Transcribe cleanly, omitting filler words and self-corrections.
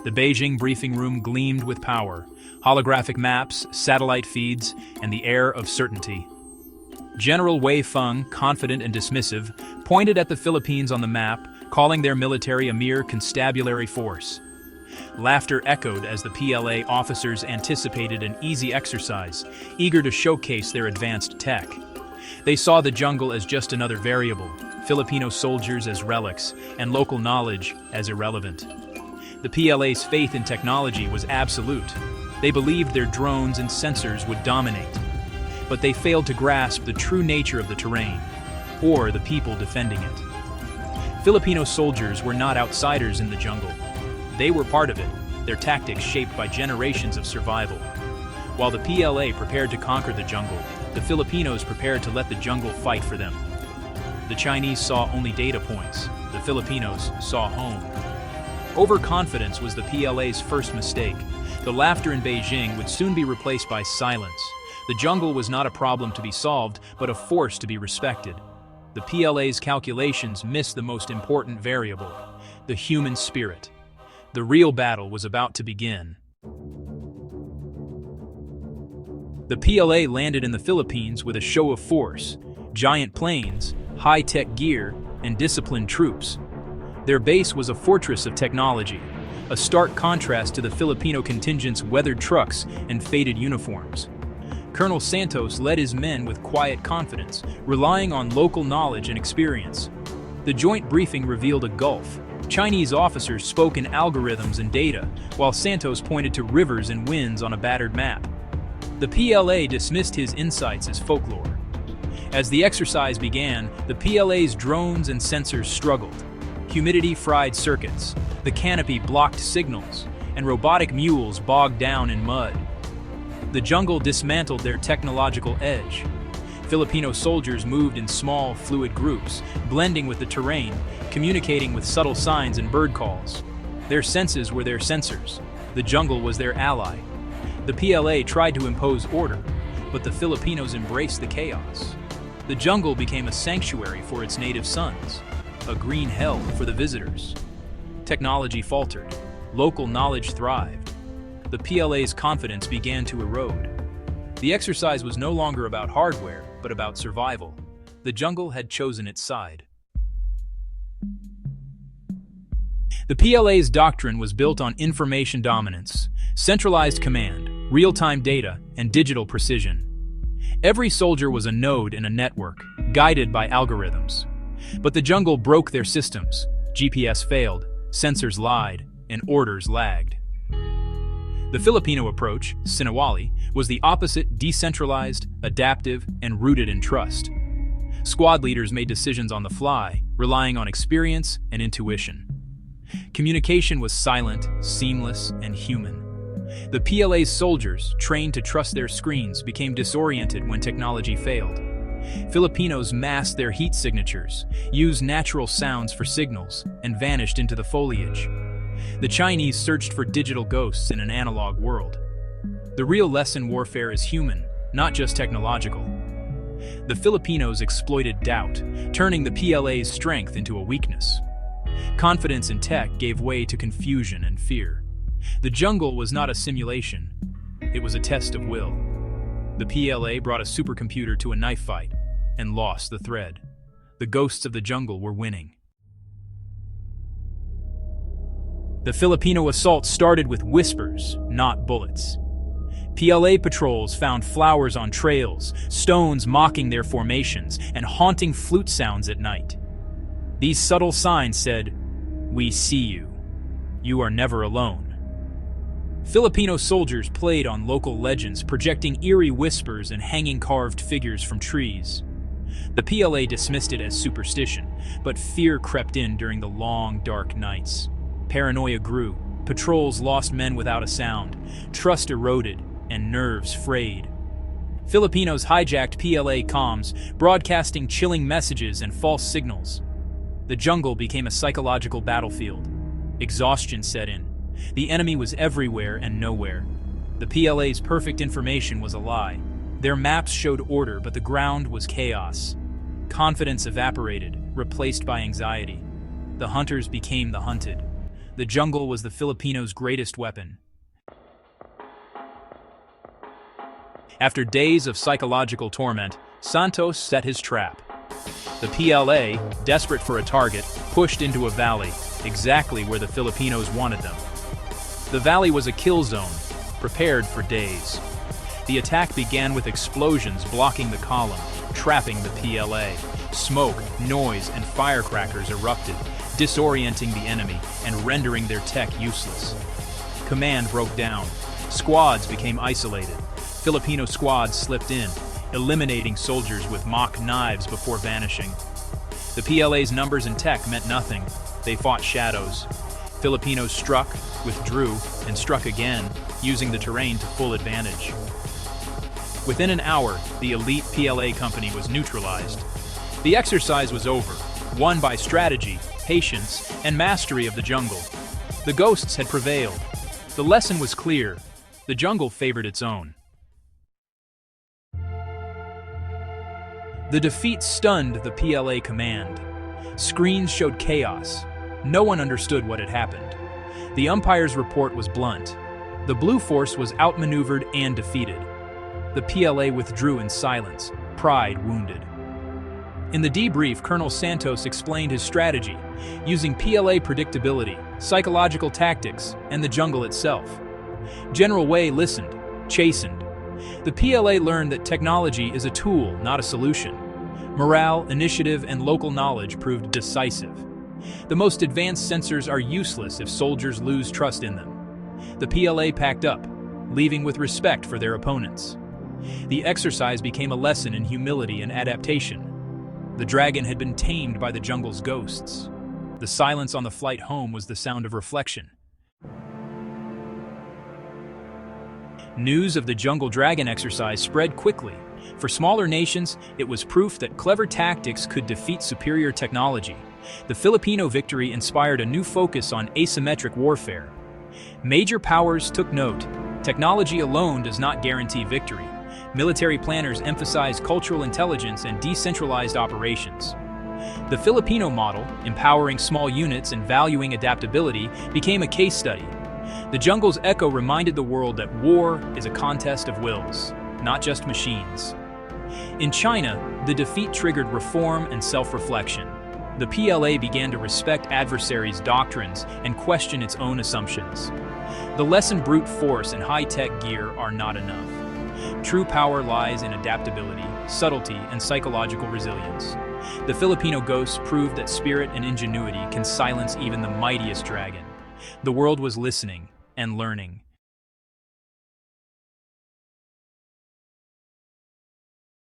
The Beijing briefing room gleamed with power, holographic maps, satellite feeds, and the air of certainty. General Wei Feng, confident and dismissive, pointed at the Philippines on the map, calling their military a mere constabulary force. Laughter echoed as the PLA officers anticipated an easy exercise, eager to showcase their advanced tech. They saw the jungle as just another variable, Filipino soldiers as relics, and local knowledge as irrelevant. The PLA's faith in technology was absolute. They believed their drones and sensors would dominate. But they failed to grasp the true nature of the terrain, or the people defending it. Filipino soldiers were not outsiders in the jungle. They were part of it, their tactics shaped by generations of survival. While the PLA prepared to conquer the jungle, the Filipinos prepared to let the jungle fight for them. The Chinese saw only data points. The Filipinos saw home. Overconfidence was the PLA's first mistake. The laughter in Beijing would soon be replaced by silence. The jungle was not a problem to be solved, but a force to be respected. The PLA's calculations missed the most important variable, the human spirit. The real battle was about to begin. The PLA landed in the Philippines with a show of force, giant planes, high-tech gear, and disciplined troops. Their base was a fortress of technology, a stark contrast to the Filipino contingent's weathered trucks and faded uniforms. Colonel Santos led his men with quiet confidence, relying on local knowledge and experience. The joint briefing revealed a gulf. Chinese officers spoke in algorithms and data, while Santos pointed to rivers and winds on a battered map. The PLA dismissed his insights as folklore. As the exercise began, the PLA's drones and sensors struggled. Humidity fried circuits, the canopy blocked signals, and robotic mules bogged down in mud. The jungle dismantled their technological edge. Filipino soldiers moved in small, fluid groups, blending with the terrain, communicating with subtle signs and bird calls. Their senses were their sensors. The jungle was their ally. The PLA tried to impose order, but the Filipinos embraced the chaos. The jungle became a sanctuary for its native sons, a green hell for the visitors. Technology faltered. Local knowledge thrived. The PLA's confidence began to erode. The exercise was no longer about hardware, but about survival. The jungle had chosen its side. The PLA's doctrine was built on information dominance, centralized command, real-time data, and digital precision. Every soldier was a node in a network, guided by algorithms. But the jungle broke their systems. GPS failed, sensors lied, and orders lagged. The Filipino approach, Sinawali, was the opposite: decentralized, adaptive, and rooted in trust. Squad leaders made decisions on the fly, relying on experience and intuition. Communication was silent, seamless, and human. The PLA's soldiers, trained to trust their screens, became disoriented when technology failed. Filipinos masked their heat signatures, used natural sounds for signals, and vanished into the foliage. The Chinese searched for digital ghosts in an analog world. The real lesson: warfare is human, not just technological. The Filipinos exploited doubt, turning the PLA's strength into a weakness. Confidence in tech gave way to confusion and fear. The jungle was not a simulation. It was a test of will. The PLA brought a supercomputer to a knife fight and lost the thread. The ghosts of the jungle were winning. The Filipino assault started with whispers, not bullets. PLA patrols found flowers on trails, stones mocking their formations, and haunting flute sounds at night. These subtle signs said, "We see you. You are never alone." Filipino soldiers played on local legends, projecting eerie whispers and hanging carved figures from trees. The PLA dismissed it as superstition, but fear crept in during the long, dark nights. Paranoia grew. Patrols lost men without a sound. Trust eroded, and nerves frayed. Filipinos hijacked PLA comms, broadcasting chilling messages and false signals. The jungle became a psychological battlefield. Exhaustion set in. The enemy was everywhere and nowhere. The PLA's perfect information was a lie. Their maps showed order, but the ground was chaos. Confidence evaporated, replaced by anxiety. The hunters became the hunted. The jungle was the Filipinos' greatest weapon. After days of psychological torment, Santos set his trap. The PLA, desperate for a target, pushed into a valley, exactly where the Filipinos wanted them. The valley was a kill zone, prepared for days. The attack began with explosions blocking the column, trapping the PLA. Smoke, noise, and firecrackers erupted, disorienting the enemy and rendering their tech useless. Command broke down. Squads became isolated. Filipino squads slipped in, eliminating soldiers with mock knives before vanishing. The PLA's numbers and tech meant nothing. They fought shadows. Filipinos struck, withdrew, and struck again, using the terrain to full advantage. Within an hour, the elite PLA company was neutralized. The exercise was over, won by strategy, patience, and mastery of the jungle. The ghosts had prevailed. The lesson was clear. The jungle favored its own. The defeat stunned the PLA command. Screens showed chaos. No one understood what had happened. The umpire's report was blunt. The Blue Force was outmaneuvered and defeated. The PLA withdrew in silence, pride wounded. In the debrief, Colonel Santos explained his strategy, using PLA predictability, psychological tactics, and the jungle itself. General Wei listened, chastened. The PLA learned that technology is a tool, not a solution. Morale, initiative, and local knowledge proved decisive. The most advanced sensors are useless if soldiers lose trust in them. The PLA packed up, leaving with respect for their opponents. The exercise became a lesson in humility and adaptation. The dragon had been tamed by the jungle's ghosts. The silence on the flight home was the sound of reflection. News of the jungle dragon exercise spread quickly. For smaller nations, it was proof that clever tactics could defeat superior technology. The Filipino victory inspired a new focus on asymmetric warfare. Major powers took note. Technology alone does not guarantee victory. Military planners emphasize cultural intelligence and decentralized operations. The Filipino model, empowering small units and valuing adaptability, became a case study. The jungle's echo reminded the world that war is a contest of wills, not just machines. In China, the defeat triggered reform and self-reflection. The PLA began to respect adversaries' doctrines and question its own assumptions. The lesson brute force and high-tech gear are not enough. True power lies in adaptability, subtlety, and psychological resilience. The Filipino ghosts proved that spirit and ingenuity can silence even the mightiest dragon. The world was listening and learning.